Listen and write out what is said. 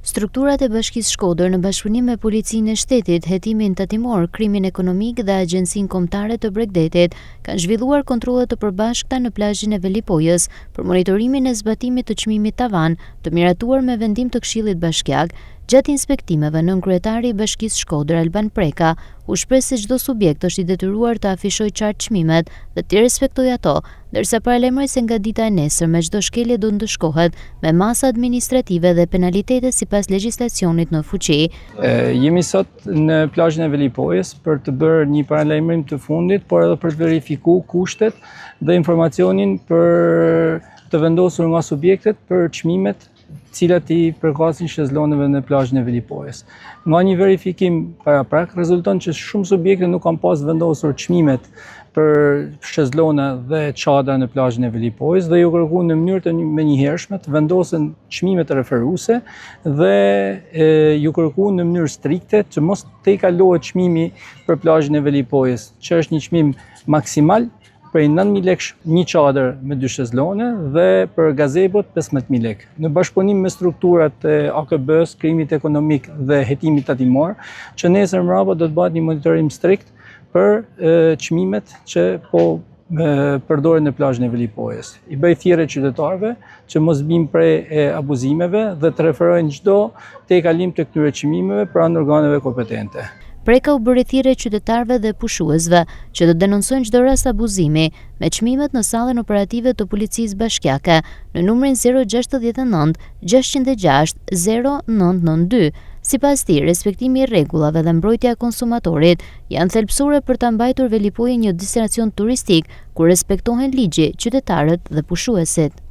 Strukturat e Bashkisë Shkodër në bashkëpunim me Policinë e Shtetit, Hetimin Tatimor, Krimin Ekonomik dhe Agjencinë Kombëtare të Bregdetit kanë zhvilluar kontrolle të përbashkëta në plazhin e Velipojës për monitorimin e zbatimit të çmimit tavan, të miratuar me vendim të Këshillit Bashkiak. Gjatë inspektimeve, nënkryetari i Bashkisë Shkodër Alban Preka u shpreh se çdo subjekt është i detyruar të afishojë qartë çmimet dhe të respektojë ato, ndërsa paralajmëroi se nga dita e nesërme çdo shkelje do ndëshkohet me masa administrative dhe penalitete sipas legjislacionit në fuqi. Jemi sot në plazhin e Velipojës për të bërë një paralajmërim të fundit, por edhe për të verifikuar kushtet dhe informacionin për të vendosur nga subjektet për çmimet cilat i përkasin shezlonëve në plazhin e Velipojës. Nga një verifikim paraprak rezulton që shumë subjekte nuk kanë pas vendosur çmimet për shezlona dhe çadra në plazhin e Velipojës dhe ju kërkuan në mënyrë të menjëhershme të vendosen çmimet referuese dhe ju kërkuan në mënyrë strikte që mos të kalohet çmimi për plazhin e Velipojës, që është një çmim maksimal për 9.000 lekë një çadër me 2 shezlone dhe për gazebot 15.000 lekë. Në bashkëpunim me strukturat e AKB-s, Krimit Ekonomik dhe Hetimit Tatimor, që nesër mbrapa do të bëhet një monitorim strikt për çmimet që përdoren në plazhin e Velipojës. I bëj thirrje qytetarëve që mos bijnë prej abuzimeve dhe të referojnë çdo tejkalim të këtyre çmimeve pranë organeve kompetente. Preka u bëri thirrje qytetarëve dhe pushuesve që të denoncojnë çdo rast abuzimi me çmimet në sallën operative të Policisë Bashkiake në numrin 069 606 0992. Sipas tij, respektimi i rregullave dhe mbrojtja e konsumatorit janë thelbësore për ta mbajtur Velipojën një destinacion turistik ku respektohen ligji, qytetarët dhe pushuesit.